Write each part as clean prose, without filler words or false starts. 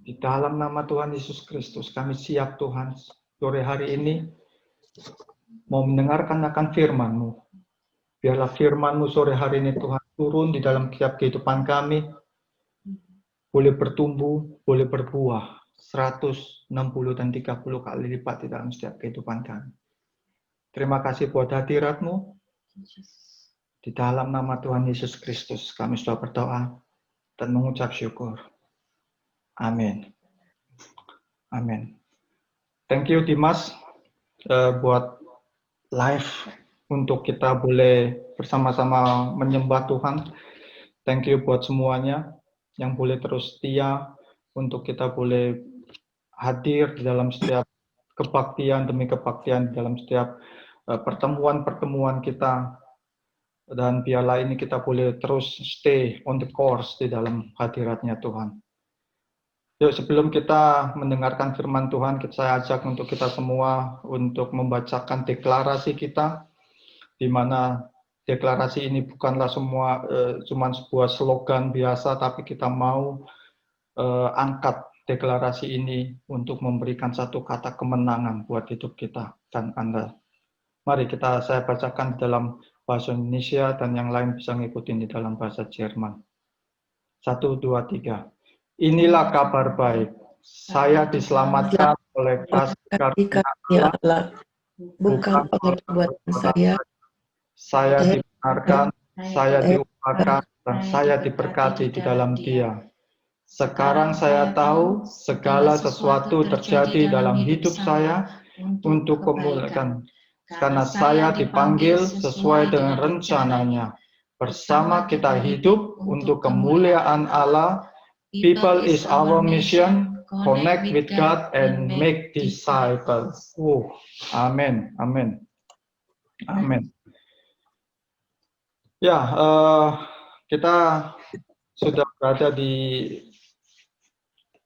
Di dalam nama Tuhan Yesus Kristus, kami siap Tuhan, sore hari ini mau mendengarkan akan firman-Mu. Biarlah firman-Mu sore hari ini Tuhan turun di dalam setiap kehidupan kami, boleh bertumbuh, boleh berbuah 160 dan 30 kali lipat di dalam setiap kehidupan kami. Terima kasih buat hadirat-Mu. Di dalam nama Tuhan Yesus Kristus, kami sudah berdoa dan mengucap syukur. Amin. Amin. Thank you Dimas buat live untuk kita boleh bersama-sama menyembah Tuhan. Thank you buat semuanya yang boleh terus setia untuk kita boleh hadir di dalam setiap kebaktian demi kebaktian, di dalam setiap pertemuan-pertemuan kita. Dan biarlah ini kita boleh terus stay on the course di dalam hadiratnya Tuhan. Yuk, sebelum kita mendengarkan firman Tuhan, saya ajak untuk kita semua untuk membacakan deklarasi kita, di mana deklarasi ini bukanlah semua cuma sebuah slogan biasa, tapi kita mau angkat deklarasi ini untuk memberikan satu kata kemenangan buat hidup kita dan Anda. Mari saya bacakan dalam bahasa Indonesia dan yang lain bisa ngikutin di dalam bahasa Jerman. 1, 2, 3. Inilah kabar baik. Saya diselamatkan oleh kasih karunia Allah, bukan oleh perbuatan saya. Saya dibenarkan, saya diubahkan, dan saya diberkati di dalam Dia. Sekarang saya tahu segala sesuatu terjadi dalam hidup saya untuk kebaikan, karena saya dipanggil sesuai dengan rencananya. Bersama kita hidup untuk kemuliaan Allah. People is our mission. Connect with God and make disciples. Amin, amin, amin. Ya, kita sudah berada di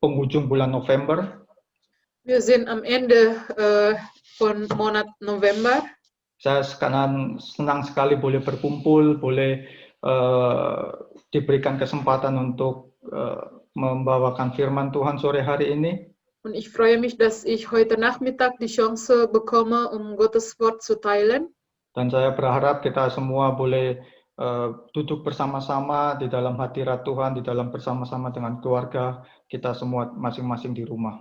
penghujung bulan November. Wir sind am Ende von Monat November. Saya sekarang senang sekali boleh berkumpul, boleh diberikan kesempatan untuk membawakan firman Tuhan sore hari ini. Und ich freue mich, dass ich heute Nachmittag die Chance bekomme, Gottes Wort zu teilen. Dan saya berharap kita semua boleh duduk bersama-sama di dalam hadirat Tuhan, di dalam bersama-sama dengan keluarga kita semua masing-masing di rumah.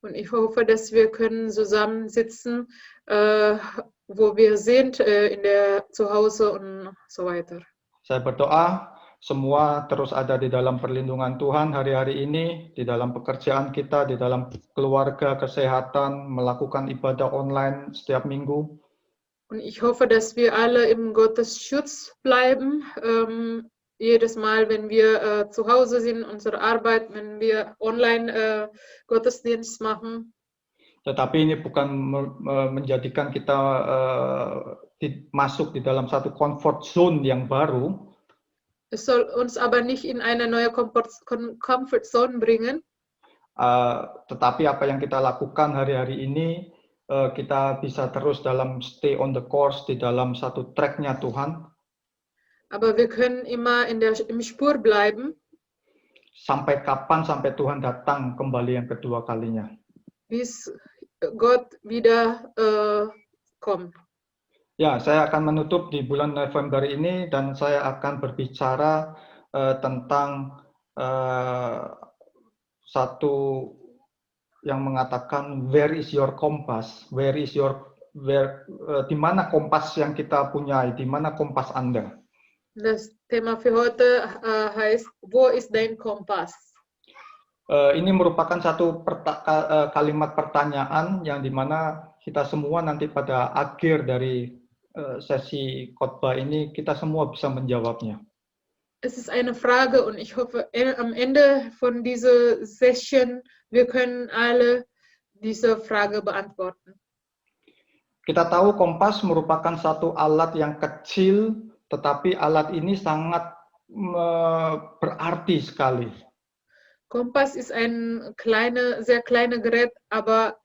Und ich hoffe, dass wir können zusammensitzen, wo wir sind, zu Hause und so weiter. Saya berdoa semua terus ada di dalam perlindungan Tuhan hari-hari ini, di dalam pekerjaan kita, di dalam keluarga, kesehatan, melakukan ibadah online setiap minggu. Und ich hoffe, dass wir alle im Gottes Schutz bleiben, jedes Mal, wenn wir zu Hause sind, unsere Arbeit, wenn wir online Gottesdienst machen. Tetapi ini bukan menjadikan kita masuk di dalam satu comfort zone yang baru. Es soll uns aber nicht in eine neue Comfort Zone bringen. Tetapi apa yang kita lakukan hari-hari ini, kita bisa terus dalam stay on the course, di dalam satu track-nya Tuhan. Aber wir können immer im Spur bleiben. Sampai kapan? Sampai Tuhan datang kembali yang kedua kalinya. Bis Gott wieder kommt. Ya, saya akan menutup di bulan November ini dan saya akan berbicara tentang satu yang mengatakan where is your compass? Di mana kompas yang kita punya? Di mana kompas Anda? Das Thema für heute heißt, wo ist dein Kompass? Ini merupakan satu kalimat pertanyaan yang dimana kita semua nanti pada akhir dari sesi khotbah ini kita semua bisa menjawabnya. Es ist eine Frage und ich hoffe, am Ende von dieser Session wir können alle diese Frage beantworten. Kita tahu kompas merupakan satu alat yang kecil, tetapi alat ini sangat berarti sekali. Kompass ist ein sehr kleines Gerät, aber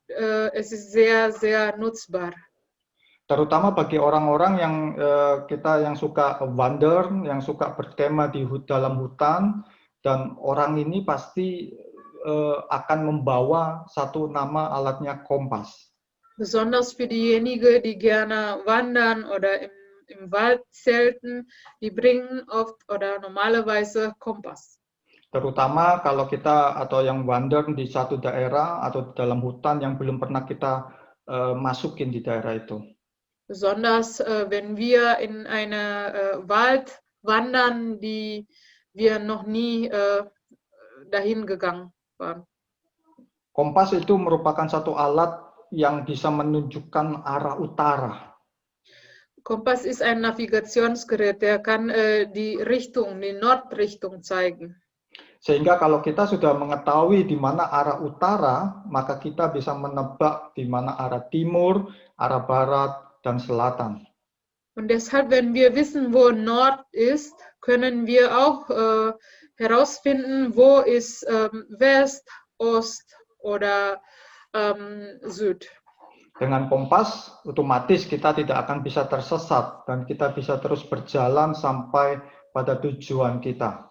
es ist sehr, sehr nutzbar. Terutama bagi orang-orang yang suka wander, yang suka berkemah di dalam hutan, dan orang ini pasti akan membawa satu nama alatnya kompas. Besonders für diejenigen, die gerne wandern oder im Wald zelten, die bringen oft oder normalerweise Kompass. Terutama kalau kita atau yang wander di satu daerah atau di dalam hutan yang belum pernah kita masukin di daerah itu. Besonders wenn wir in eine Wald wandern, die wir noch nie dahin gegangen waren. Kompas itu merupakan satu alat yang bisa menunjukkan arah utara. Kompass ist ein Navigationsgerät, der kann die Richtung, die Nordrichtung zeigen. Sehingga kalau kita sudah mengetahui di mana arah utara, maka kita bisa menebak di mana arah timur, arah barat, dan selatan. Und deshalb, wenn wir wissen, wo Nord ist, können wir auch herausfinden, wo ist West, Ost oder Süd. Dengan kompas, otomatis kita tidak akan bisa tersesat dan kita bisa terus berjalan sampai pada tujuan kita.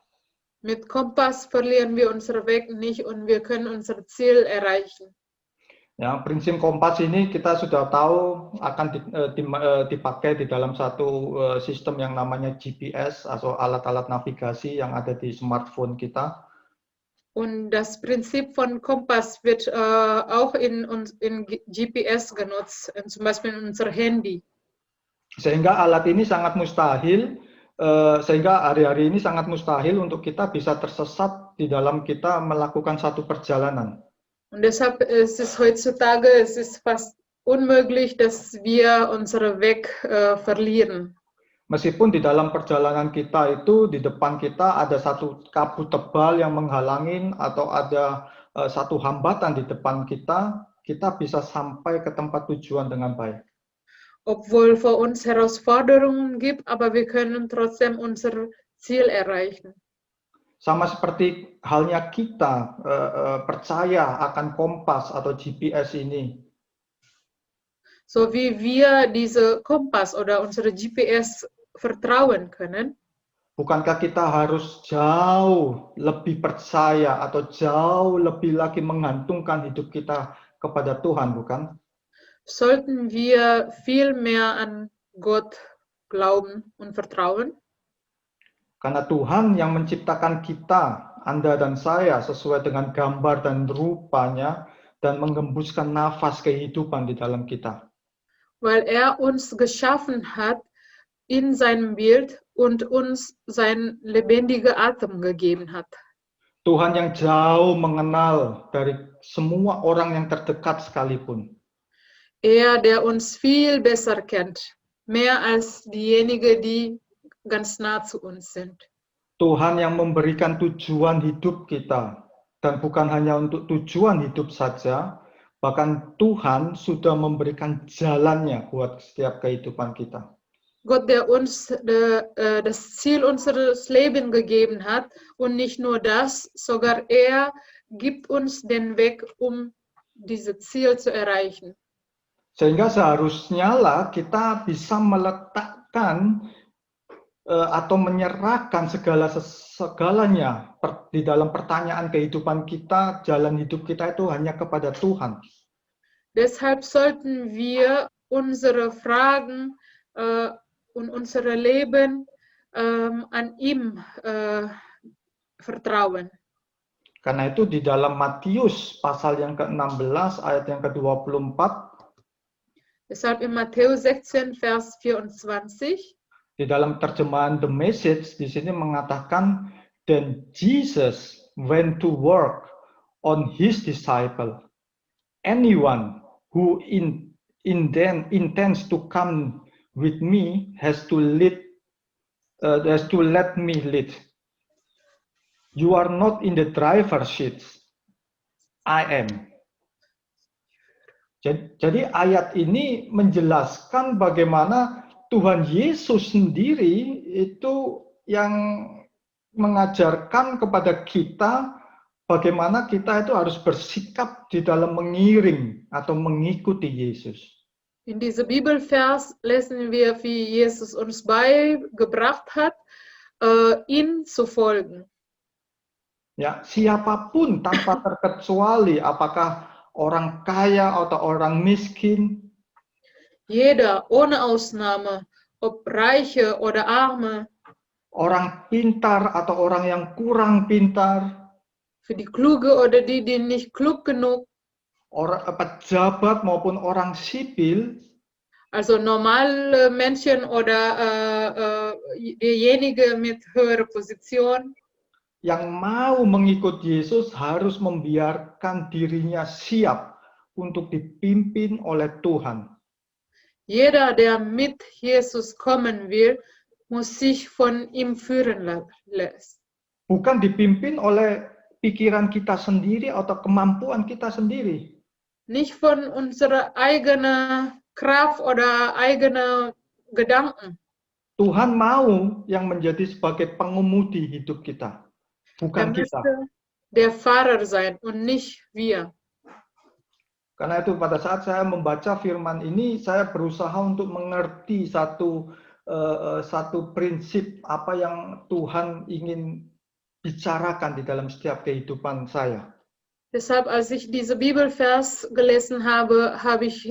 Mit Kompass verlieren wir unseren Weg nicht und wir können unser Ziel erreichen. Ya, prinsip kompas ini kita sudah tahu akan dipakai di dalam satu sistem yang namanya GPS atau alat-alat navigasi yang ada di smartphone kita. Und das Prinzip von Kompass wird auch in GPS genutzt, zum Beispiel in unser Handy. Sehingga alat ini sangat mustahil, sehingga hari-hari ini sangat mustahil untuk kita bisa tersesat di dalam kita melakukan satu perjalanan. Und deshalb ist es heutzutage, es ist fast unmöglich, dass wir unseren Weg verlieren. Meskipun di dalam perjalanan kita itu di depan kita ada satu kabut tebal yang menghalangin atau ada satu hambatan di depan kita, kita bisa sampai ke tempat tujuan dengan baik. Obwohl vor uns Herausforderungen gibt, aber wir können trotzdem unser Ziel erreichen. Sama seperti halnya kita percaya akan kompas atau GPS ini. So wie wir diese Kompass oder unsere GPS vertrauen können. Bukankah kita harus jauh lebih percaya atau jauh lebih lagi menggantungkan hidup kita kepada Tuhan, bukan? Sollten wir viel mehr an Gott glauben und vertrauen? Karena Tuhan yang menciptakan kita, Anda dan saya, sesuai dengan gambar dan rupanya, dan menggembuskan nafas kehidupan di dalam kita. Weil uns geschaffen hat in seinem Bild und uns sein lebendiger Atem gegeben hat. Tuhan yang jauh mengenal dari semua orang yang terdekat sekalipun. Der uns viel besser kennt, mehr als diejenigen, die ganz nah zu uns sind. Tuhan yang memberikan tujuan hidup kita, dan bukan hanya untuk tujuan hidup saja, bahkan Tuhan sudah memberikan jalannya buat setiap kehidupan kita. Gott, der uns das Ziel unseres Lebens gegeben hat und nicht nur das, sogar gibt uns den Weg, um dieses Ziel zu erreichen. Sehingga seharusnya lah kita bisa meletakkan atau menyerahkan segalanya di dalam pertanyaan kehidupan kita, jalan hidup kita itu hanya kepada Tuhan. Deshalb sollten wir unsere Fragen und unser Leben an ihm vertrauen. Karena itu di dalam Matius pasal yang ke-16 ayat yang ke-24. Deshalb in Matthäus 16 Vers 24. Di dalam terjemahan The Message di sini mengatakan, then Jesus went to work on his disciple. Anyone who intends to come with me has to let me lead. You are not in the driver's seat. I am. Jadi ayat ini menjelaskan bagaimana Tuhan Yesus sendiri itu yang mengajarkan kepada kita bagaimana kita itu harus bersikap di dalam mengiring atau mengikuti Yesus. In diesem Bibelvers lesen wir, wie Jesus uns beigebracht hat, ihm zu folgen. Ya, siapapun tanpa terkecuali, apakah orang kaya atau orang miskin, Jeder, ohne Ausnahme, ob Reiche oder Arme, orang pintar atau orang yang kurang pintar, für die Kluge oder die nicht klug genug, orang pejabat maupun orang sipil, also normale Menschen oder derjenige mit höherer Position, yang mau mengikut Yesus harus membiarkan dirinya siap untuk dipimpin oleh Tuhan. jeder, der mit Jesus kommen will, muss sich von ihm führen lassen. Bukan dipimpin oleh pikiran kita sendiri atau kemampuan kita sendiri. Nicht von unserer eigenen Kraft oder eigenen Gedanken. Tuhan mau yang menjadi sebagai pengemudi hidup kita, bukan kita. Möchte der Fahrer sein und nicht wir. Karena itu pada saat saya membaca firman ini, saya berusaha untuk mengerti satu prinsip apa yang Tuhan ingin bicarakan di dalam setiap kehidupan saya. Deshalb, als ich diese Bibelvers gelesen habe, habe ich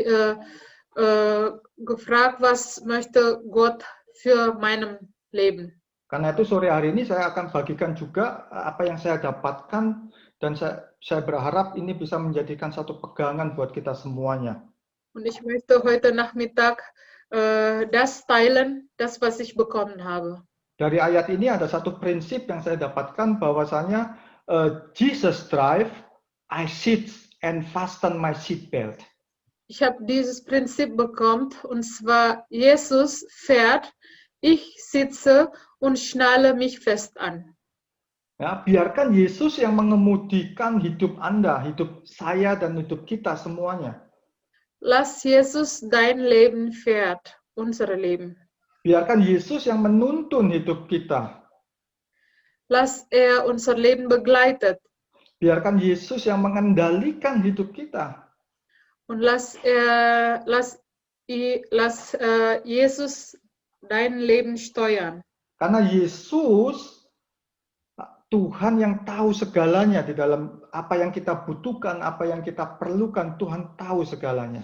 gefragt, was möchte Gott für meinem Leben. Karena itu sore hari ini saya akan bagikan juga apa yang saya dapatkan dan saya berharap ini bisa menjadikan satu pegangan buat kita semuanya. Und ich möchte heute Nachmittag das teilen, das was ich bekommen habe. Dari ayat ini ada satu prinsip yang saya dapatkan bahwasanya Jesus drive, I sit and fasten my seatbelt. Ich habe dieses Prinzip bekommen, und zwar Jesus fährt, ich sitze und schnalle mich fest an. Ya, biarkan Yesus yang mengemudikan hidup Anda, hidup saya dan hidup kita semuanya. Lass Jesus dein Leben fährt, unser Leben. Biarkan Yesus yang menuntun hidup kita. Lass unser Leben begleitet. Biarkan Yesus yang mengendalikan hidup kita. Und lass Jesus dein Leben steuern. Karena Yesus, Tuhan yang tahu segalanya di dalam apa yang kita butuhkan, apa yang kita perlukan, Tuhan tahu segalanya.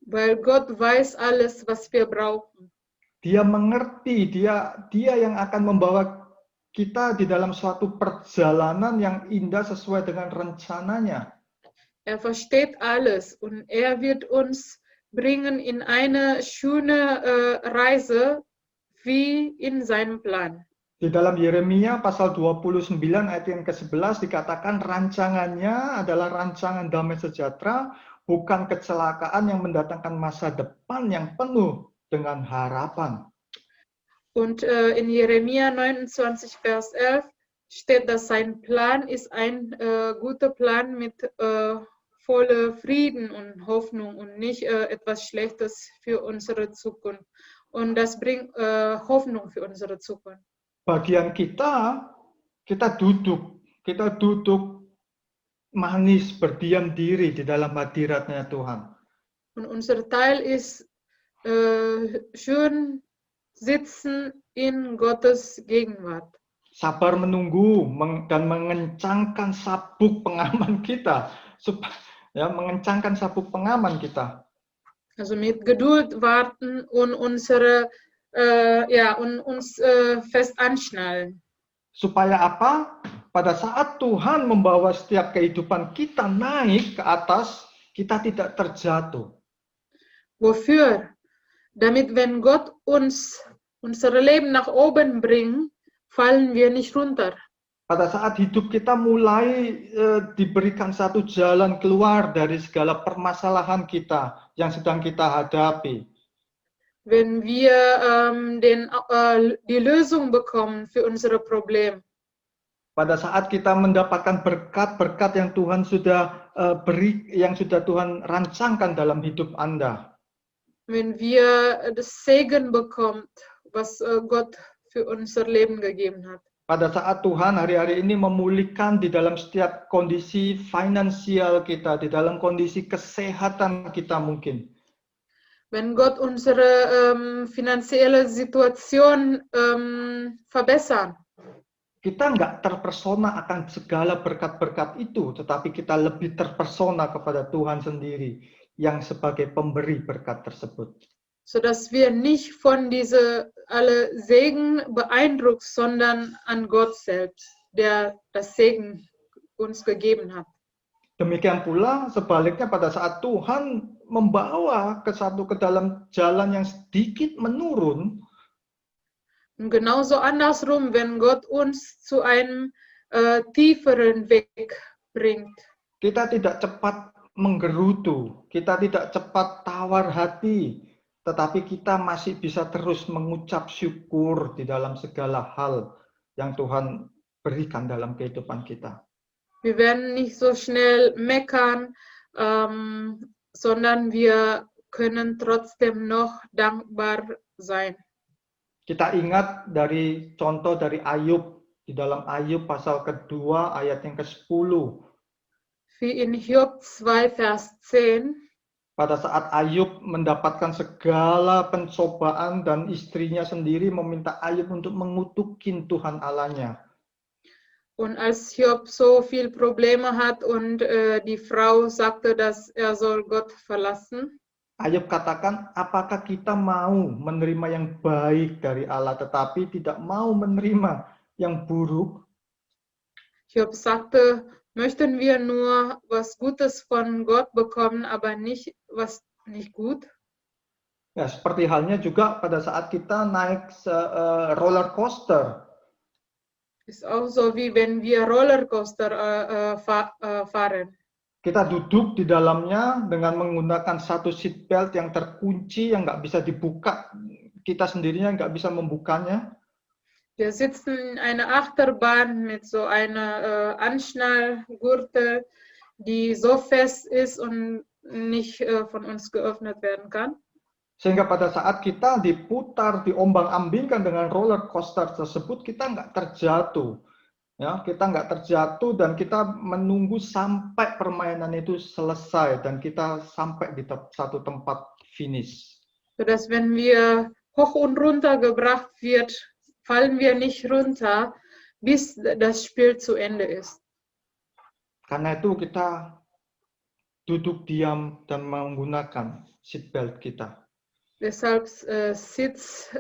Weil Gott weiß alles, was wir brauchen. Dia mengerti, dia yang akan membawa kita di dalam suatu perjalanan yang indah sesuai dengan rencananya. Er versteht alles und er wird uns bringen in eine schöne Reise wie in seinem Plan. Di dalam Yeremia pasal 29 ayat yang ke-11 dikatakan rancangannya adalah rancangan damai sejahtera, bukan kecelakaan yang mendatangkan masa depan yang penuh dengan harapan. Und in Jeremia 29, Vers 11 steht, dass sein Plan ist ein guter Plan mit voller Frieden und Hoffnung und nicht etwas Schlechtes für unsere Zukunft. Und das bringt Hoffnung für unsere Zukunft. Bagian kita duduk manis berdiam diri di dalam hadiratnya Tuhan. Und unser Teil ist schön sitzen in Gottes Gegenwart. Sabar menunggu dan mengencangkan sabuk pengaman kita, mengencangkan sabuk pengaman kita. Also mit Geduld warten und uns fest anschnallen. Supaya apa? Pada saat Tuhan membawa setiap kehidupan kita naik ke atas, kita tidak terjatuh. Wofür? Damit, wenn Gott uns unser Leben nach oben bringt, fallen wir nicht runter. Pada saat hidup kita mulai diberikan satu jalan keluar dari segala permasalahan kita yang sedang kita hadapi. Wenn wir die Lösung bekommen für unsere Probleme. Pada saat kita mendapatkan berkat-berkat yang Tuhan sudah beri, yang sudah Tuhan rancangkan dalam hidup Anda. Wenn wir das Segen bekommen, was Gott für unser Leben gegeben hat. Pada saat Tuhan hari-hari ini memulihkan di dalam setiap kondisi finansial kita, di dalam kondisi kesehatan kita mungkin. Wenn Gott unsere finanzielle Situation verbessern. kita nggak terpersona akan segala berkat-berkat itu, tetapi kita lebih terpersona kepada Tuhan sendiri yang sebagai pemberi berkat tersebut. Sodass wir nicht von diese alle Segen beeindruckt, sondern an Gott selbst, der das Segen uns gegeben hat. Demikian pula sebaliknya pada saat Tuhan membawa ke dalam jalan yang sedikit menurun, Und genauso andersrum, wenn Gott uns zu einem tieferen Weg bringt. Kita tidak cepat menggerutu, kita tidak cepat tawar hati, tetapi kita masih bisa terus mengucap syukur di dalam segala hal yang Tuhan berikan dalam kehidupan kita. Wir werden nicht so schnell meckern, sondern wir können trotzdem noch dankbar sein. Kita ingat dari contoh dari Ayub, di dalam Ayub pasal kedua ayat yang ke-10. Wie in Hiob 2, Vers 10. Pada saat Ayub mendapatkan segala pencobaan dan istrinya sendiri meminta Ayub untuk mengutukin Tuhan Allahnya. Und als Hiob so viel Probleme hat und die Frau sagte, dass er soll Gott verlassen. Ayub katakan, apakah kita mau menerima yang baik dari Allah tetapi tidak mau menerima yang buruk? Hiob sagte, möchten wir nur was Gutes von Gott bekommen, aber nicht was nicht gut? Ya, seperti halnya juga pada saat kita naik roller coaster. Ist auch so, wie wenn wir Rollercoaster fahren. Kita duduk di dalamnya dengan menggunakan satu seat belt yang terkunci, yang nggak bisa dibuka. Kita sendirinya nggak bisa membukanya. Wir sitzen in einer Achterbahn mit so einer Anschnallgürtel, die so fest ist und nicht von uns geöffnet werden kann. Sehingga pada saat kita diputar, diombang-ambingkan dengan roller coaster tersebut, kita nggak terjatuh. Ya, kita nggak terjatuh dan kita menunggu sampai permainan itu selesai dan kita sampai di satu tempat finish. Sodass wenn wir hoch und runter gebracht wird, fallen wir nicht runter, bis das Spiel zu Ende ist. Karena itu kita duduk diam dan menggunakan seatbelt kita. Deshalb sitz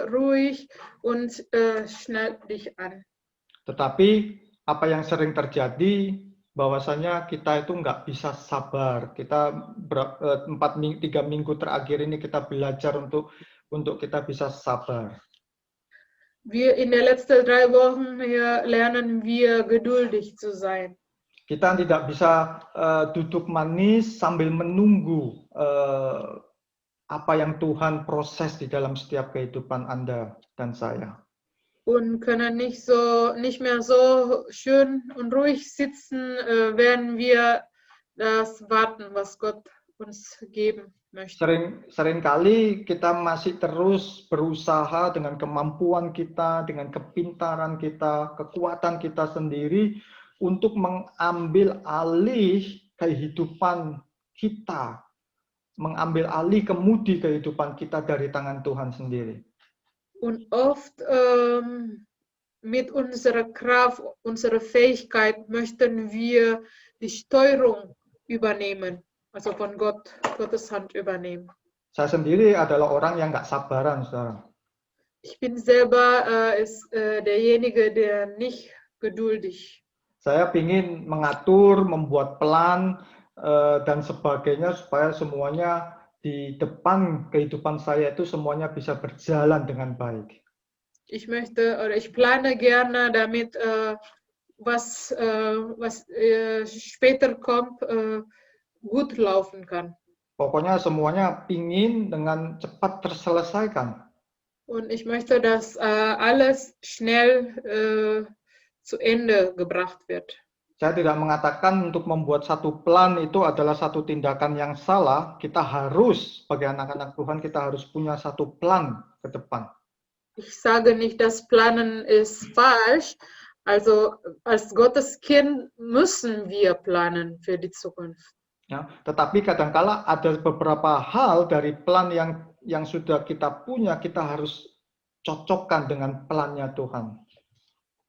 ruhig und schnall dich an. Tetapi apa yang sering terjadi bahwasanya kita itu nggak bisa sabar. Kita 3 minggu terakhir ini kita belajar untuk kita bisa sabar. Wir in der letzten 3 Wochen lernen wir geduldig zu sein. Kita tidak bisa duduk manis sambil menunggu apa yang Tuhan proses di dalam setiap kehidupan Anda dan saya. Und können nicht mehr so schön und ruhig sitzen, während wir das warten, was Gott uns geben möchte. Seringkali kita masih terus berusaha dengan kemampuan kita, dengan kepintaran kita, kekuatan kita sendiri untuk mengambil alih kehidupan kita, mengambil alih kemudi kehidupan kita dari tangan Tuhan sendiri. Und oft mit unserer Kraft, unserer Fähigkeit möchten wir die Steuerung übernehmen, also von Gottes Hand übernehmen. Saya sendiri adalah orang yang nggak sabaran, saudara. Ich bin selber derjenige, der nicht geduldig. Saya ingin mengatur, membuat plan dan sebagainya supaya semuanya di depan kehidupan saya itu semuanya bisa berjalan dengan baik. Ich plane gerne, damit was später kommt, gut laufen kann. Pokoknya semuanya pingin dengan cepat terselesaikan. Und ich möchte, dass alles schnell zu Ende gebracht wird. Saya tidak mengatakan untuk membuat satu plan itu adalah satu tindakan yang salah. Kita harus, sebagai anak-anak Tuhan, kita harus punya satu plan ke depan. Ich sage nicht, dass Planen ist falsch. Also als Gottes Kind müssen wir planen für die Zukunft. Ya, tetapi kadangkala ada beberapa hal dari plan yang sudah kita punya, kita harus cocokkan dengan plannya Tuhan.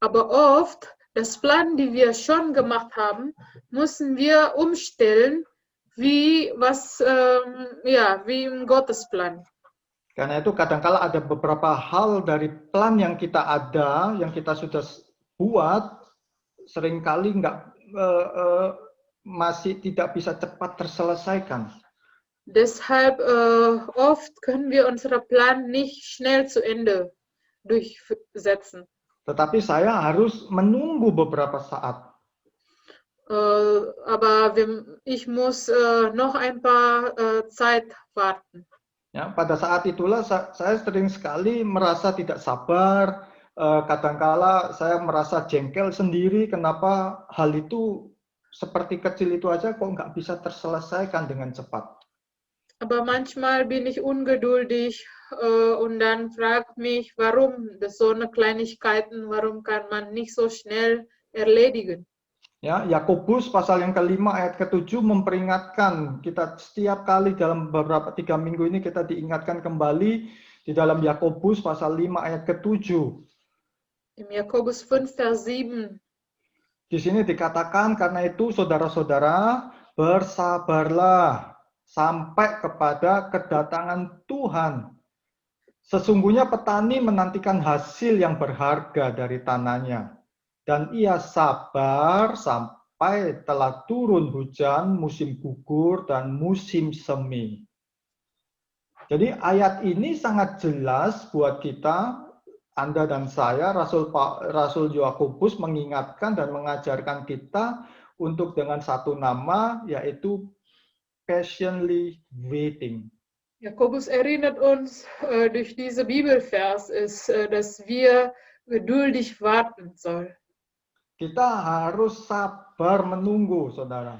Aber oft, das Plan, die wir schon gemacht haben, müssen wir umstellen, wie im Gottesplan. Karena itu kadangkala ada beberapa hal dari plan yang kita ada, yang kita sudah buat, seringkali masih tidak bisa cepat terselesaikan. Deshalb oft können wir unseren Plan nicht schnell zu Ende durchsetzen. Tetapi saya harus menunggu beberapa saat. Aber ich muss noch ein paar Zeit warten. Ya, pada saat itulah saya sering sekali merasa tidak sabar. Kadangkala saya merasa jengkel sendiri kenapa hal itu seperti kecil itu aja kok nggak bisa terselesaikan dengan cepat. Aber manchmal bin ich ungeduldig und dann fragt mich, warum das so eine Kleinigkeiten, warum kann man nicht so schnell erledigen? Ya, Yakobus pasal yang kelima ayat ke-7 memperingatkan kita setiap kali dalam beberapa 3 minggu ini kita diingatkan kembali di dalam Yakobus pasal 5 ayat ke-7. Im Jakobus 5 Vers 7. Di sini dikatakan karena itu saudara-saudara bersabarlah sampai kepada kedatangan Tuhan. Sesungguhnya petani menantikan hasil yang berharga dari tanahnya. Dan ia sabar sampai telah turun hujan, musim gugur, dan musim semi. Jadi ayat ini sangat jelas buat kita, Anda dan saya, Rasul Yakobus mengingatkan dan mengajarkan kita untuk dengan satu nama, yaitu patiently waiting. Jakobus erinnert uns durch diese Bibelvers, dass wir geduldig warten sollen. Kita harus sabar menunggu, saudara.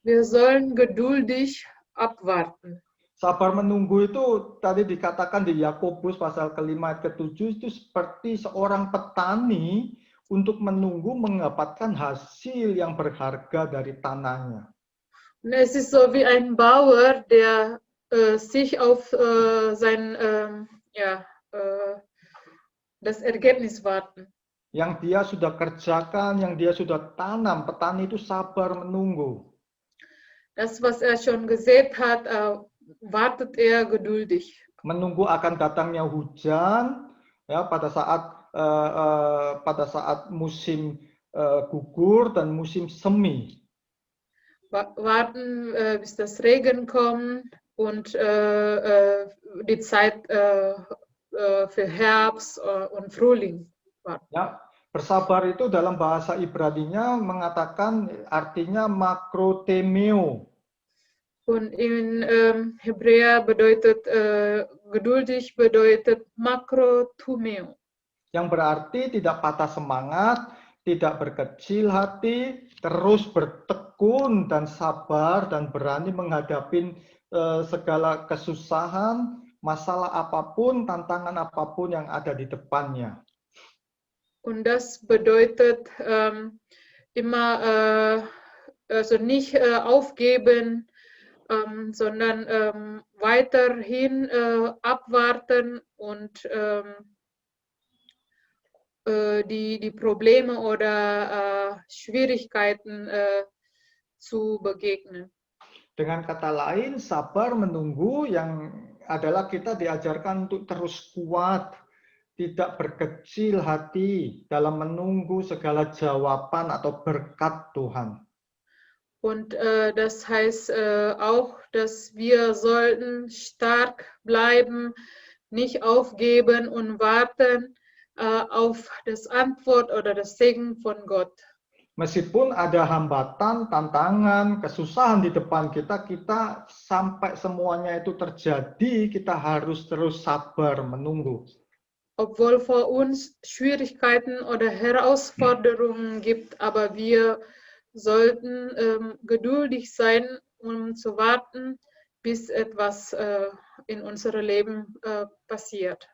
Wir sollen geduldig abwarten. Sabar menunggu itu tadi dikatakan di Yakobus pasal kelima ayat ke-7 itu seperti seorang petani untuk menunggu mendapatkan hasil yang berharga dari tanahnya. Und es ist so wie ein Bauer, der sich auf das Ergebnis warten. Yang dia sudah kerjakan, yang dia sudah tanam, petani itu sabar menunggu. Das, was er schon gesät hat, wartet er geduldig. Menunggu akan datangnya hujan, ya pada saat musim gugur dan musim semi. Warten, bis das Regen kommt und die Zeit für Herbst und Frühling. Ya, bersabar itu dalam bahasa Ibraninya mengatakan artinya makrotemeo. Und in Hebräer bedeutet geduldig bedeutet makrotumeo. Yang berarti tidak patah semangat, tidak berkecil hati, terus bertekun dan sabar dan berani menghadapi segala kesusahan, masalah apapun, tantangan apapun yang ada di depannya. Und das bedeutet immer also nicht aufgeben, sondern weiterhin abwarten und die Probleme oder Schwierigkeiten zu begegnen. Dengan kata lain, sabar menunggu yang adalah kita diajarkan untuk terus kuat, tidak berkecil hati dalam menunggu segala jawaban atau berkat Tuhan. Und das heißt auch, dass wir sollten stark bleiben, nicht aufgeben und warten auf das Antwort oder das Segen von Gott. Meskipun ada hambatan, tantangan, kesusahan di depan kita, sampai semuanya itu terjadi, kita harus terus sabar menunggu. Obwohl vor uns Schwierigkeiten oder Herausforderungen gibt, aber wir sollten geduldig sein, um zu warten, bis etwas in unserem Leben passiert.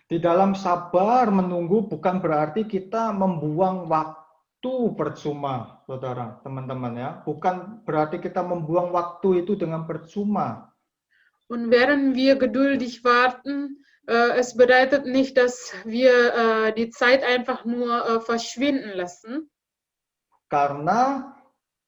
Di dalam sabar menunggu bukan berarti kita membuang waktu percuma, saudara, teman-teman ya. Bukan berarti kita membuang waktu itu dengan percuma. Und während wir geduldig warten, Es bedeutet nicht, dass wir die Zeit einfach nur verschwinden lassen. Karena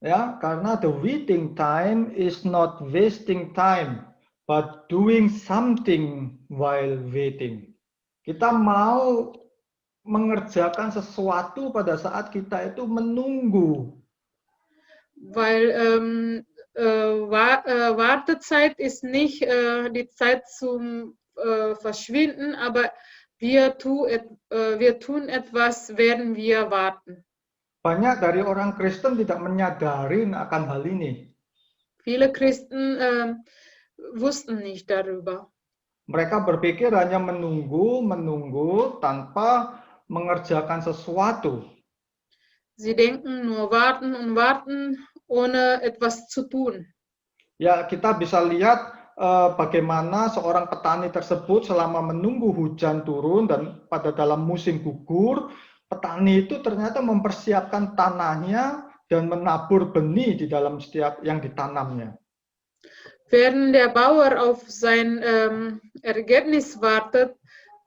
the waiting time is not wasting time, but doing something while waiting. Kita mau mengerjakan sesuatu pada saat kita itu menunggu. Weil Wartezeit ist nicht die Zeit zum Verschwinden, aber wir tun etwas, während wir warten. Banyak dari orang Kristen tidak menyadari akan hal ini. Viele Christen wussten nicht darüber. Mereka berpikir hanya menunggu tanpa mengerjakan sesuatu. Sie denken nur warten und warten, ohne etwas zu tun. Ya, kita bisa lihat bagaimana seorang petani tersebut selama menunggu hujan turun dan pada dalam musim gugur, petani itu ternyata mempersiapkan tanahnya dan menabur benih di dalam setiap yang ditanamnya. Während der Bauer auf sein Ergebnis wartet,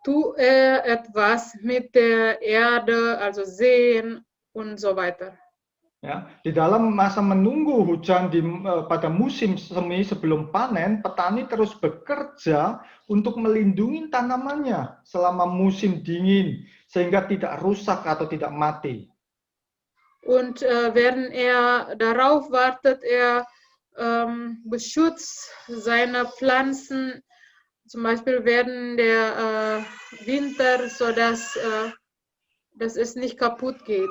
tut er etwas mit der Erde, also säen und so weiter. Ya, di dalam masa menunggu hujan pada musim semi sebelum panen, petani terus bekerja untuk melindungi tanamannya selama musim dingin sehingga tidak rusak atau tidak mati. Und während er darauf wartet, er beschützt seine Pflanzen, zum Beispiel während der Winter, sodass dass es nicht kaputt geht.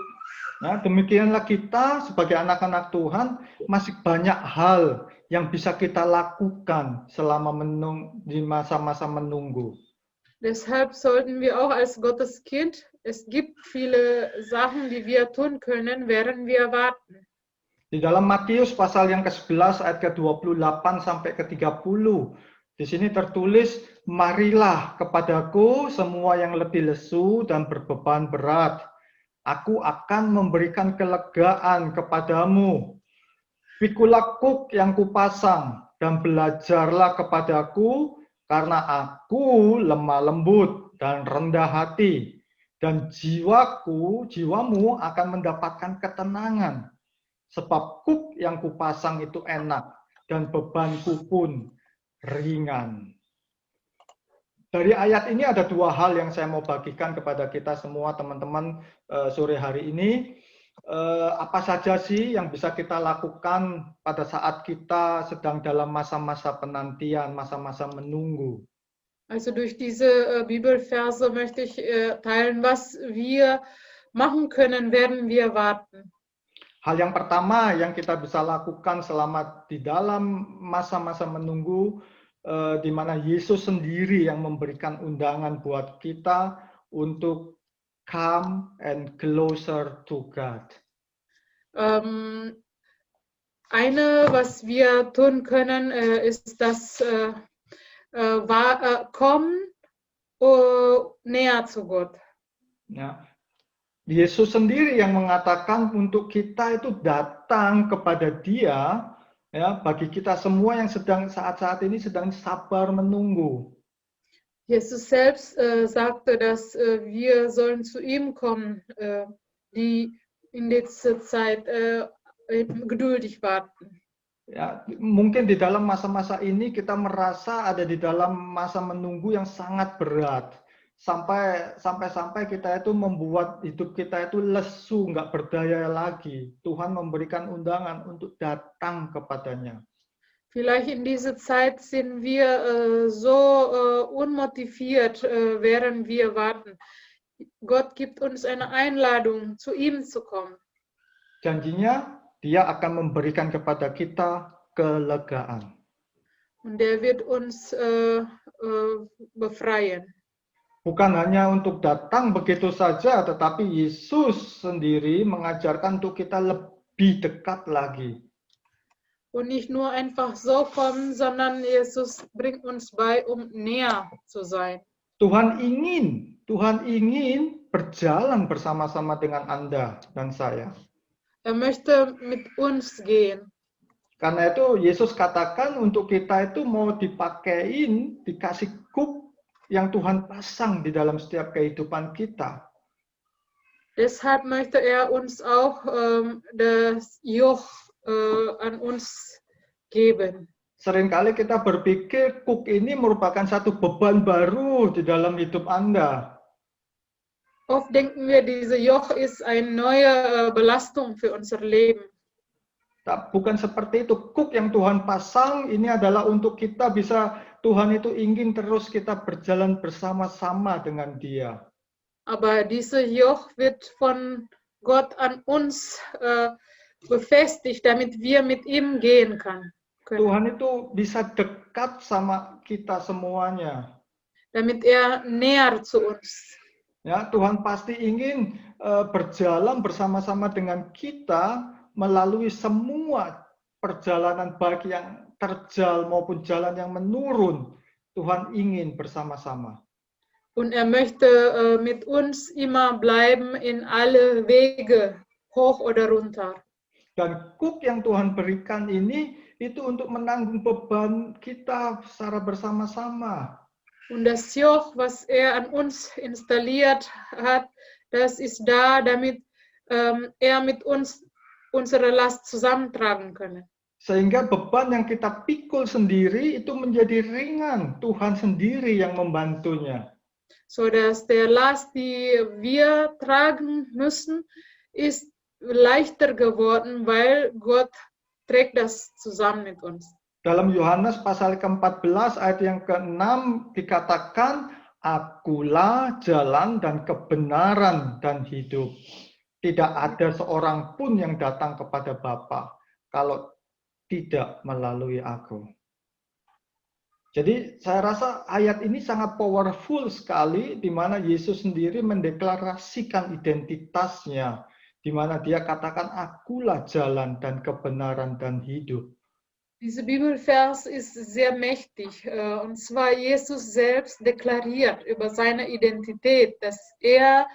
Nah, demikianlah kita sebagai anak-anak Tuhan masih banyak hal yang bisa kita lakukan selama di masa-masa menunggu. Deshalb sollten wir auch als Gottes Kind, es gibt viele Sachen, die wir tun können, während wir warten. Di dalam Matius pasal yang ke-11 ayat ke-28 sampai ke-30, di sini tertulis, "Marilah kepadaku semua yang letih lesu dan berbeban berat. Aku akan memberikan kelegaan kepadamu. Pikulah kuk yang kupasang dan belajarlah kepadaku, karena aku lemah lembut dan rendah hati, dan jiwamu akan mendapatkan ketenangan. Sebab kuk yang kupasang itu enak dan bebanku pun ringan." Dari ayat ini ada dua hal yang saya mau bagikan kepada kita semua teman-teman sore hari ini. Apa saja sih yang bisa kita lakukan pada saat kita sedang dalam masa-masa penantian, masa-masa menunggu? Also durch diese Bibelverse möchte ich teilen, was wir machen können, während wir warten. Hal yang pertama yang kita bisa lakukan selama di dalam masa-masa menunggu, di mana Yesus sendiri yang memberikan undangan buat kita untuk come and closer to God. Was wir tun können, ist das kommen näher zu Gott. Ya. Yesus sendiri yang mengatakan untuk kita itu datang kepada Dia, ya, bagi kita semua yang saat ini sedang sabar menunggu. Jesus selbst sagte, dass wir sollen zu ihm kommen, die in dieser Zeit geduldig warten. Ya, mungkin di dalam masa-masa ini kita merasa ada di dalam masa menunggu yang sangat berat. Sampai kita itu membuat hidup kita itu lesu, nggak berdaya lagi. Tuhan memberikan undangan untuk datang kepadanya. Vielleicht in dieser Zeit sind wir so unmotiviert, während wir warten. Gott gibt uns eine Einladung, zu ihm zu kommen. Janjinya, Dia akan memberikan kepada kita kelegaan. Und der wird uns befreien. Bukan hanya untuk datang begitu saja, tetapi Yesus sendiri mengajarkan untuk kita lebih dekat lagi. Und nicht nur einfach so kommen, sondern Jesus bringt uns bei, um näher zu sein. Tuhan ingin berjalan bersama-sama dengan Anda dan saya. Er möchte mit uns gehen. Karena itu Yesus katakan untuk kita itu mau dikasih kuk yang Tuhan pasang di dalam setiap kehidupan kita. Deshalb möchte er uns auch das Joch an uns geben. Seringkali kita berpikir kuk ini merupakan satu beban baru di dalam hidup Anda. Oft denken wir, diese Joch ist eine neue Belastung für unser Leben. Bukan seperti itu. Kuk yang Tuhan pasang ini adalah untuk kita bisa, Tuhan itu ingin terus kita berjalan bersama-sama dengan Dia. Aber diese Joch wird von Gott an uns befestigt, damit wir mit ihm gehen können. Tuhan itu bisa dekat sama kita semuanya. Damit er näher zu uns. Ya, Tuhan pasti ingin berjalan bersama-sama dengan kita melalui semua perjalanan baik yang terjal maupun jalan yang menurun. Tuhan ingin bersama-sama. Und er möchte mit uns immer bleiben in alle Wege, hoch oder runter. Dan kuk yang Tuhan berikan ini itu untuk menanggung beban kita secara bersama-sama. Und das Joch, was er an uns installiert hat, das ist da, damit er mit uns unsere Last zusammentragen kann. Sehingga beban yang kita pikul sendiri itu menjadi ringan. Tuhan sendiri yang membantunya. So dass der Last, die wir tragen müssen, ist leichter geworden, weil Gott trägt das zusammen mit uns. Dalam Yohanes pasal ke-14 ayat yang ke-6 dikatakan, Akulah jalan dan kebenaran dan hidup. Tidak ada seorang pun yang datang kepada Bapa kalau tidak melalui aku. Jadi saya rasa ayat ini sangat powerful sekali, di mana Yesus sendiri mendeklarasikan identitasnya, di mana dia katakan, Akulah jalan dan kebenaran dan hidup. Diese Bibelvers ist sehr mächtig. Und zwar Jesus selbst deklariert über seine Identität, dass er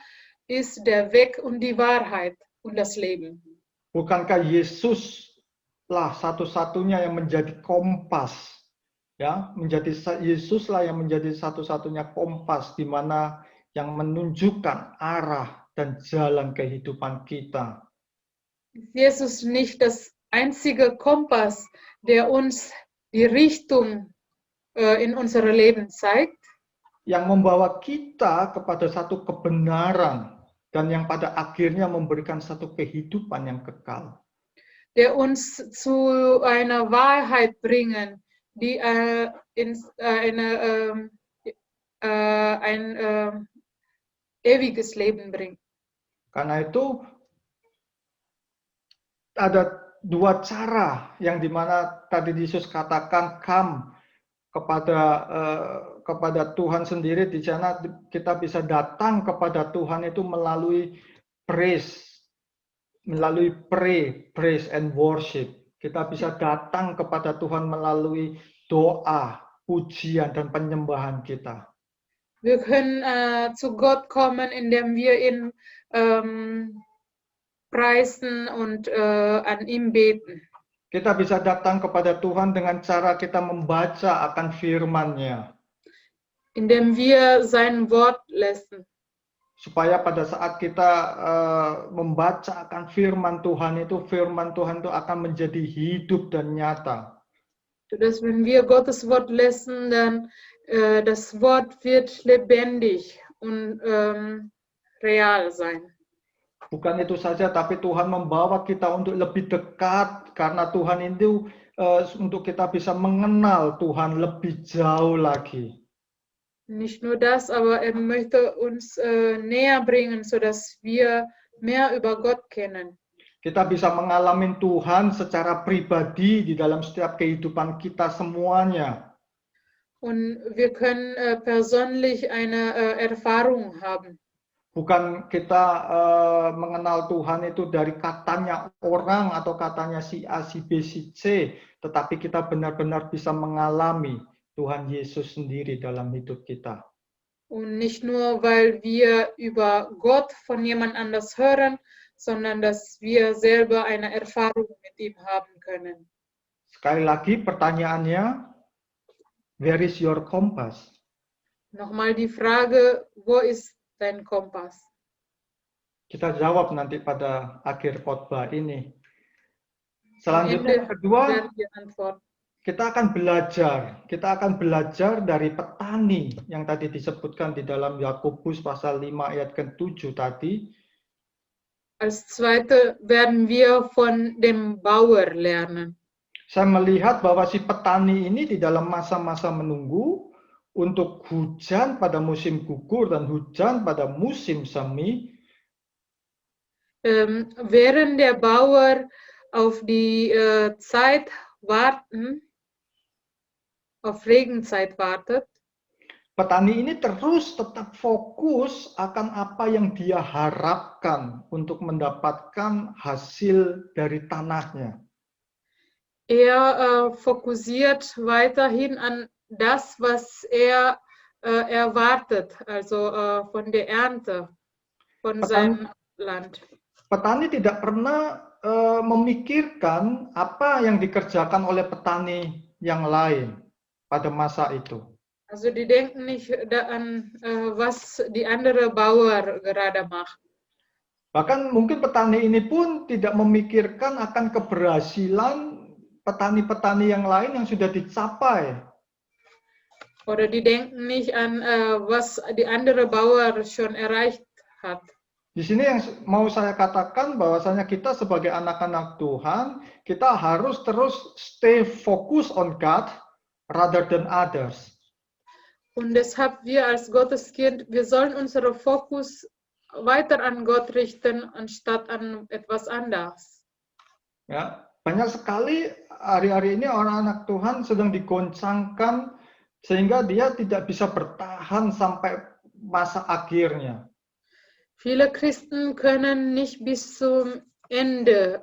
ist der Weg und die Wahrheit und das Leben. Bukankah Yesuslah satu-satunya yang menjadi kompas, ya, Yesuslah yang menjadi satu-satunya kompas di mana yang menunjukkan arah dan jalan kehidupan kita. Jesus nicht das einzige Kompass, der uns die Richtung in unser Leben zeigt, yang membawa kita kepada satu kebenaran dan yang pada akhirnya memberikan satu kehidupan yang kekal. Der uns zu einer Wahrheit bringen, die ein ewiges Leben bringt. Karena itu ada dua cara yang dimana tadi Yesus katakan come kepada Tuhan sendiri. Di sana kita bisa datang kepada Tuhan itu melalui praise and worship. Kita bisa datang kepada Tuhan melalui doa, pujian dan penyembahan kita. Wir können zu Gott kommen, indem wir ihn preisen und an ihm beten. Kita bisa datang kepada Tuhan dengan cara kita membaca akan firman-Nya. Indem wir sein Wort lesen. Supaya pada saat kita membaca akan firman Tuhan itu akan menjadi hidup dan nyata. Sodass wenn wir Gottes Wort lesen, dann das Wort wird lebendig und real sein. Bukan itu saja, tapi Tuhan membawa kita untuk lebih dekat, karena Tuhan itu untuk kita bisa mengenal Tuhan lebih jauh lagi. Nicht nur das, aber er möchte uns näher bringen, sodass wir mehr über Gott kennen. Kita bisa mengalami Tuhan secara pribadi di dalam setiap kehidupan kita semuanya. Und wir können persönlich eine Erfahrung haben. Bukan kita mengenal Tuhan itu dari katanya orang atau katanya si A, si B, si C, tetapi kita benar-benar bisa mengalami Tuhan Yesus sendiri dalam hidup kita. Und nicht nur, weil wir über Gott von jemand anders hören, sondern dass wir selber eine Erfahrung mit ihm haben können. Sekali lagi pertanyaannya, where is your compass? Nochmal die Frage, wo ist dein Kompass? Kita jawab nanti pada akhir khotbah ini. Am Selanjutnya yang Ende kedua, werden wir antworten. kita akan belajar. Kita akan belajar dari petani yang tadi disebutkan di dalam Yakobus pasal 5 ayat ke-7 tadi. Als zweite werden wir von dem Bauer lernen. Saya melihat bahwa si petani ini di dalam masa-masa menunggu untuk hujan pada musim gugur dan hujan pada musim semi. Während der Bauer auf die Zeit warten, auf Regenzeit wartet, Petani ini terus tetap fokus akan apa yang dia harapkan untuk mendapatkan hasil dari tanahnya. er fokussiert weiterhin an das, was er erwartet, also von der Ernte von seinem Land. Petani tidak pernah memikirkan apa yang dikerjakan oleh petani yang lain pada masa itu. Also die denken nicht an, was die andere Bauer gerade macht. Bahkan mungkin petani ini pun tidak memikirkan akan keberhasilan petani-petani yang lain yang sudah dicapai. Oder die denken nicht an, was die andere Bauer schon erreicht hat. Di sini yang mau saya katakan bahwasanya kita sebagai anak-anak Tuhan, kita harus terus stay focus on God rather than others. Und deshalb wir als Gotteskind, wir sollen unseren Fokus weiter an Gott richten, anstatt an etwas anderes. Ya, banyak sekali hari-hari ini orang anak Tuhan sedang digoncangkan sehingga dia tidak bisa bertahan sampai masa akhirnya. Viele Christen können nicht bis zum Ende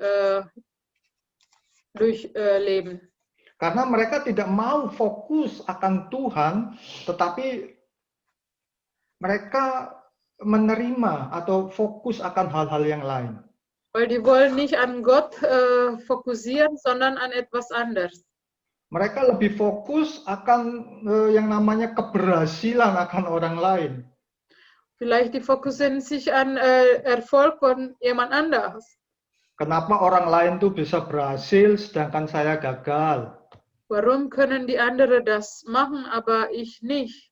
durchleben. Karena mereka tidak mau fokus akan Tuhan, tetapi mereka menerima atau fokus akan hal-hal yang lain. Weil die wollen nicht an Gott fokussieren, sondern an etwas anderes. Mereka lebih fokus akan yang namanya keberhasilan akan orang lain. Vielleicht die fokussieren sich an Erfolg von jemand anderes. Kenapa orang lain tuh bisa berhasil sedangkan saya gagal? Warum können die anderen das machen, aber ich nicht?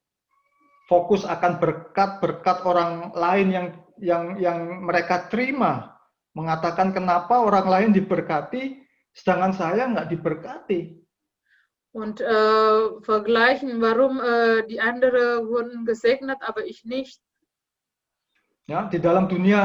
Fokus akan berkat-berkat orang lain yang mereka terima. Mengatakan kenapa orang lain diberkati, sedangkan saya nggak diberkati. Und vergleichen, warum die anderen wurden gesegnet, aber ich nicht. Ya, di dalam dunia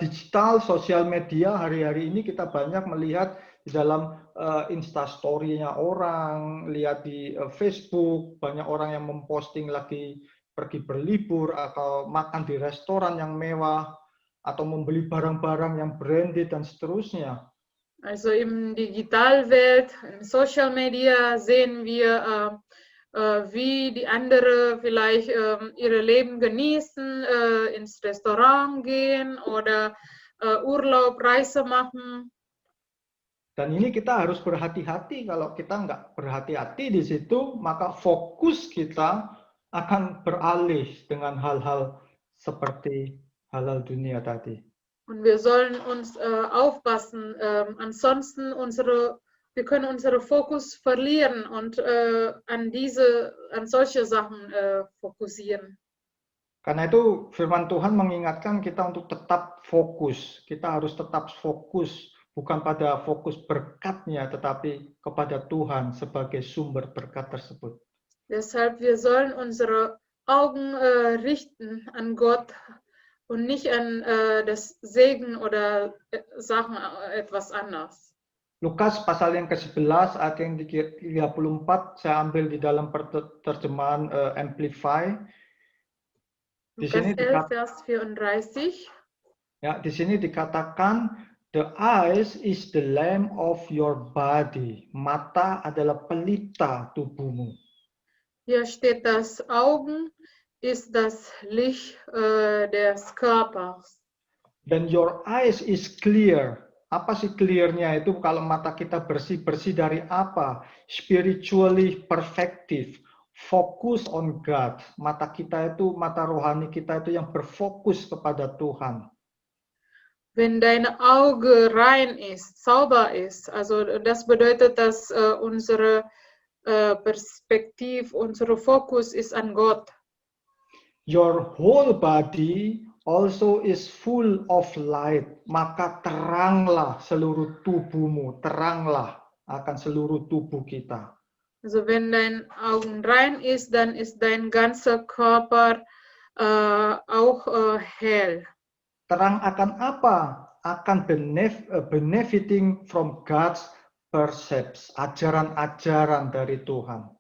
digital, sosial media hari-hari ini kita banyak melihat di dalam Instastory-nya orang, lihat di Facebook, banyak orang yang memposting lagi pergi berlibur atau makan di restoran yang mewah atau membeli barang-barang yang branded dan seterusnya. Also im Digitalwelt, in Social Media sehen wir, wie die anderen vielleicht ihre Leben genießen, ins Restaurant gehen oder Urlaub, Reise machen. Dan ini kita harus berhati-hati. Kalau kita nggak berhati-hati di situ, maka fokus kita akan beralih dengan hal-hal seperti hal-hal dunia tadi. Und wir sollen uns aufpassen, ansonsten wir können unseren Fokus verlieren und an solche Sachen fokussieren. Karena itu firman Tuhan mengingatkan kita untuk tetap fokus. Kita harus tetap fokus, bukan pada fokus berkatnya, tetapi kepada Tuhan sebagai sumber berkat tersebut. Deshalb wir sollen unsere Augen richten an Gott und nicht an das Segen oder Sachen etwas anderes. Lukas pasal yang ke-11 ayat yang 34 saya ambil di dalam terjemahan Amplify. Di Lukas sini 11 Vers 34. Ya, di sini dikatakan the eyes is the lamp of your body. Mata adalah pelita tubuhmu. Hier steht, das Augen ist das Licht des Körpers. When your eyes is clear. Apa sih clearnya itu? Kalau mata kita bersih-bersih dari apa? Spiritually perfective. Focus on God. Mata kita itu, mata rohani kita itu yang berfokus kepada Tuhan. Wenn deine Auge rein ist, sauber ist, also das bedeutet, dass unsere Perspektive, unser Fokus ist an Gott. Your whole body also is full of light. Maka teranglah seluruh tubuhmu, teranglah akan seluruh tubuh kita. Also wenn dein Augen rein ist, dann ist dein ganzer Körper auch hell. Terang akan apa? Akan benefiting from God's precepts, ajaran-ajaran dari Tuhan.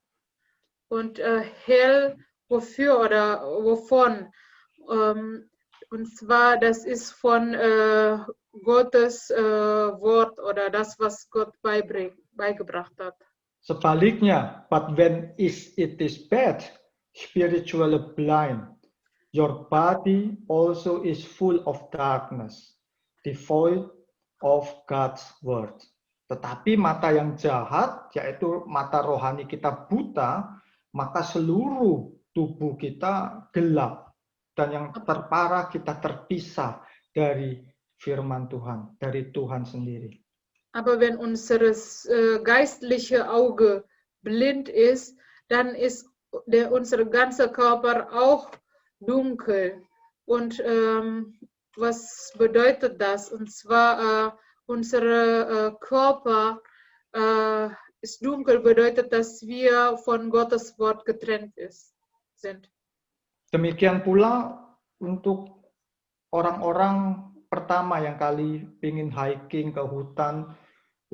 Und hell wofür oder wovon? Und zwar, das ist von Gottes Wort oder das, was Gott beigebracht hat. Sebaliknya, but when it is bad, spiritually blind, your body also is full of darkness, devoid of God's word. Tetapi mata yang jahat, yaitu mata rohani kita buta, maka seluruh tubuh kita gelap. Dan yang terparah kita terpisah dari firman Tuhan, dari Tuhan sendiri. Aber wenn unser geistliche Auge blind ist, dann ist unser ganzer Körper auch dunkel. Und was bedeutet das? Und zwar, unser Körper ist dunkel, bedeutet, dass wir von Gottes Wort getrennt sind. Demikian pula untuk orang-orang pertama yang kali ingin hiking ke hutan,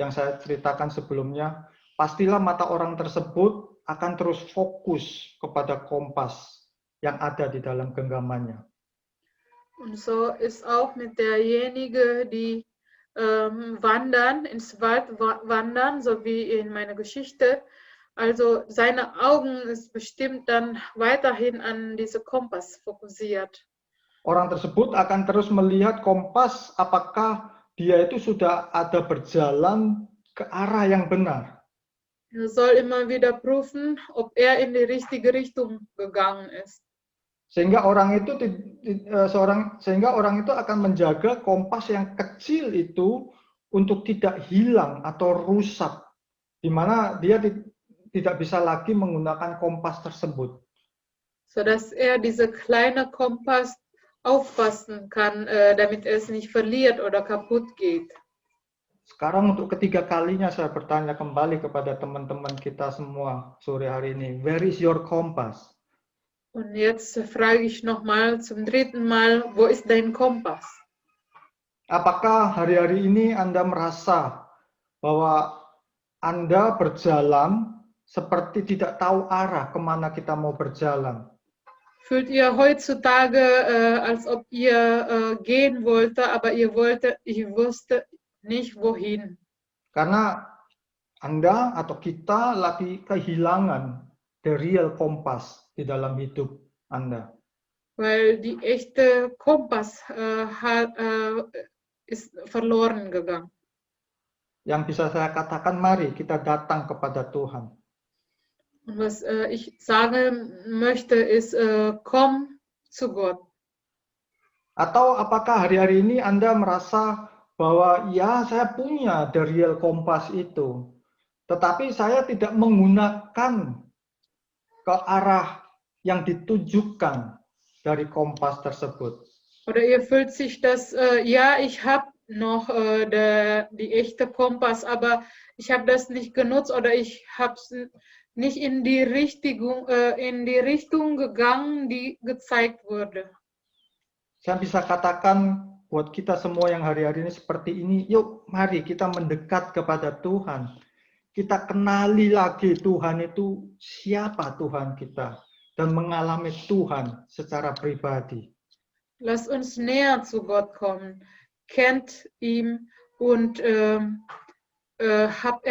yang saya ceritakan sebelumnya, pastilah mata orang tersebut akan terus fokus kepada kompas yang ada di dalam genggamannya. Und so ist auch mit derjenige, die ins Wald wandern, so wie in meiner Geschichte. Also seine Augen ist bestimmt dann weiterhin an diese Kompass fokussiert. Orang tersebut akan terus melihat kompas apakah dia itu sudah ada berjalan ke arah yang benar. Er soll immer wieder prüfen, ob er in die richtige Richtung gegangen ist. Sehingga orang itu akan menjaga kompas yang kecil itu untuk tidak hilang atau rusak, di mana dia tidak bisa lagi menggunakan kompas tersebut. Sodass er diese kleine Kompass aufpassen kann, damit es nicht verliert oder kaputt geht. Sekarang untuk ketiga kalinya saya bertanya kembali kepada teman-teman kita semua sore hari ini, where is your compass? Und jetzt frage ich nochmal zum dritten Mal, wo ist dein Kompass? Apakah hari-hari ini Anda merasa bahwa Anda berjalan seperti tidak tahu arah kemana kita mau berjalan? Fühlt ihr heutzutage, als ob ihr gehen wollte, aber ihr wusstet nicht wohin? Karena Anda atau kita lagi kehilangan the real compass di dalam hidup Anda. Weil die echte Kompass ist verloren gegangen. Yang bisa saya katakan, mari kita datang kepada Tuhan. Und was ich sagen möchte, ist, komm zu Gott. Atau apakah hari-hari ini Anda merasa bahwa ya saya punya the real compass itu, tetapi saya tidak menggunakan ke arah yang ditujukan dari kompas tersebut. Oder ihr fühlt sich das, ja, ich habe noch die echte Kompass, aber ich habe das nicht genutzt oder ich habe es nicht in die Richtung gegangen, die gezeigt wurde. Saya bisa katakan buat kita semua yang hari-hari ini seperti ini, yuk mari kita mendekat kepada Tuhan. Kita kenali lagi Tuhan itu siapa Tuhan kita dan mengalami Tuhan secara pribadi. Lass uns näher zu Gott kommen, kennt ihn und habt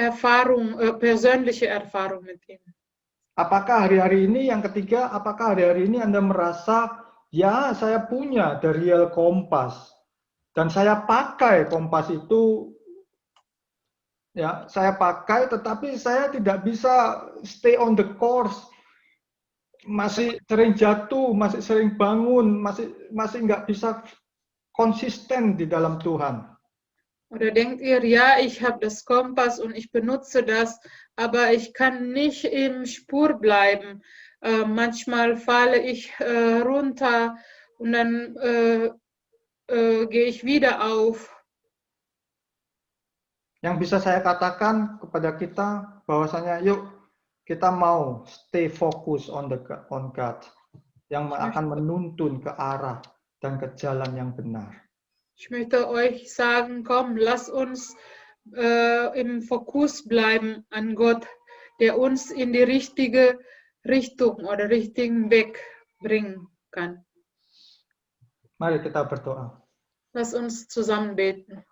persönliche Erfahrung mit ihm. Apakah hari-hari ini yang ketiga, apakah hari-hari ini Anda merasa ya saya punya the real kompas dan saya pakai kompas itu, ya saya pakai tetapi saya tidak bisa stay on the course, masih sering jatuh, masih sering bangun, masih nggak bisa konsisten di dalam Tuhan. Oder denkt ihr, ja, ich habe das Kompass und ich benutze das, aber ich kann nicht im Spur bleiben. Manchmal falle ich runter und dann gehe ich wieder auf. Yang bisa saya katakan kepada kita bahwasanya yuk kita mau stay focus on God yang akan menuntun ke arah dan ke jalan yang benar. Ich möchte euch sagen, komm, lass uns im Fokus bleiben an Gott, der uns in die richtige Richtung oder richtigen Weg bringen kann. Mari kita berdoa. Lass uns zusammen beten.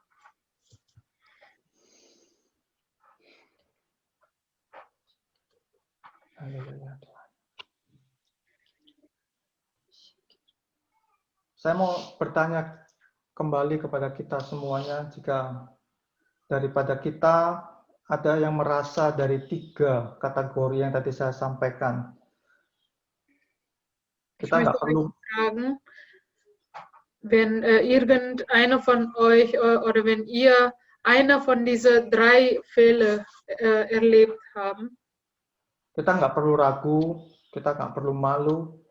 Haleluya Tuhan. Saya mau bertanya kembali kepada kita semuanya, jika daripada kita ada yang merasa dari 3 kategori yang tadi saya sampaikan. Kita nggak perlu fragen, wenn irgendeiner von euch oder wenn ihr einer von diesen 3 Fälle erlebt haben. Kita nggak perlu ragu, kita nggak perlu malu.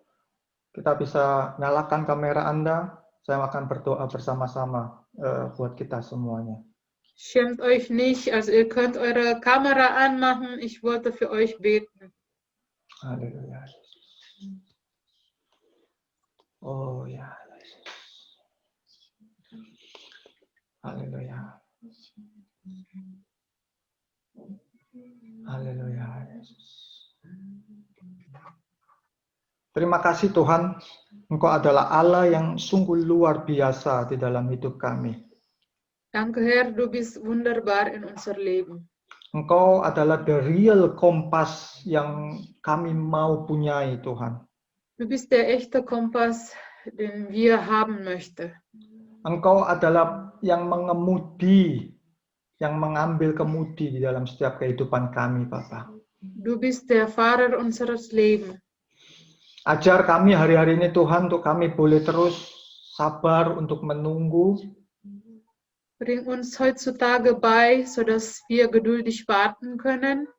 Kita bisa nyalakan kamera Anda. Saya akan berdoa bersama-sama buat kita semuanya. Schämt euch nicht, also ihr könnt eure Kamera anmachen. Ich wollte für euch beten. Halleluja. Oh ya, Yesus. Haleluya. Haleluya, Yesus. Terima kasih Tuhan, Engkau adalah Allah yang sungguh luar biasa di dalam hidup kami. Danke Herr, du bist wunderbar in unser Leben. Engkau adalah the real kompas yang kami mau punyai Tuhan. Du bist der echte Kompass, den wir haben möchten. Engkau adalah yang mengemudi, yang mengambil kemudi di dalam setiap kehidupan kami, Bapa. Du bist der Fahrer unseres Lebens. Ajar kami hari-hari ini Tuhan, untuk kami boleh terus sabar untuk menunggu. Bring uns heutzutage bei, sodass wir geduldig warten können.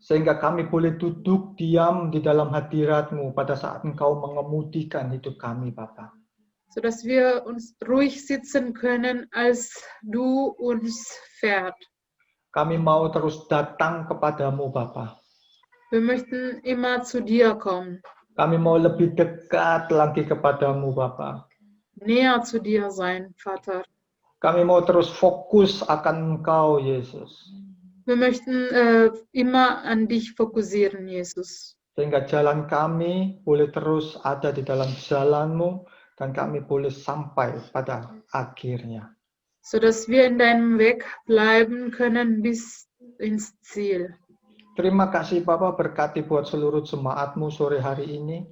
Sehingga kami boleh duduk diam di dalam hadirat-Mu pada saat Engkau mengemudikan hidup kami, Bapa. Sodass wir uns ruhig sitzen können, als du uns fährt. Kami mau terus datang kepadamu, Bapa. Wir möchten immer zu dir kommen. Kami mau lebih dekat lagi kepadamu, Bapa. Näher zu dir sein, Vater. Kami mau terus fokus akan Engkau, Yesus. Wir möchten immer an dich fokussieren, Jesus. Sehingga jalan kami boleh terus ada di dalam jalan-Mu dan kami boleh sampai pada akhirnya. Sodass wir in deinem Weg bleiben können bis ins Ziel. Terima kasih Bapak, berkati buat seluruh jemaat-Mu sore hari ini.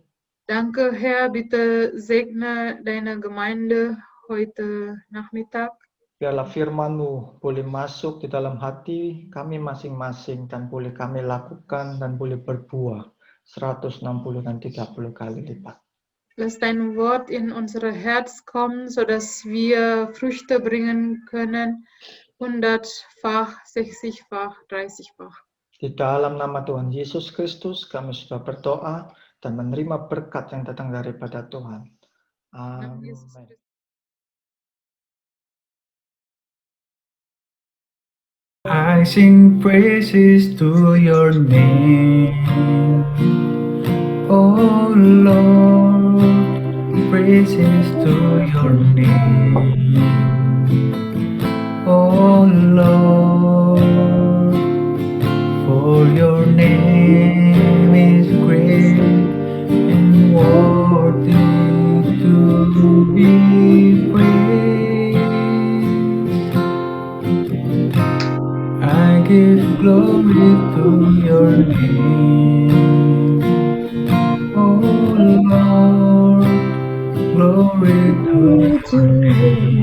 Danke Herr, bitte segne deine Gemeinde heute Nachmittag. Biarlah firman-Mu boleh masuk di dalam hati kami masing-masing dan boleh kami lakukan dan boleh berbuah 160 dan 30 kali lipat. Lass dein Wort in unser Herz kommen, sodass wir Früchte bringen können, 100-fach, 60-fach, 30-fach. Di dalam nama Tuhan Yesus Kristus kami sudah berdoa dan menerima berkat yang datang daripada Tuhan. Amin. I sing praises to your name, oh Lord, praises to your name, oh Lord, for your name is great and worthy to be praised. I give glory to your name, oh Lord, glory to your name.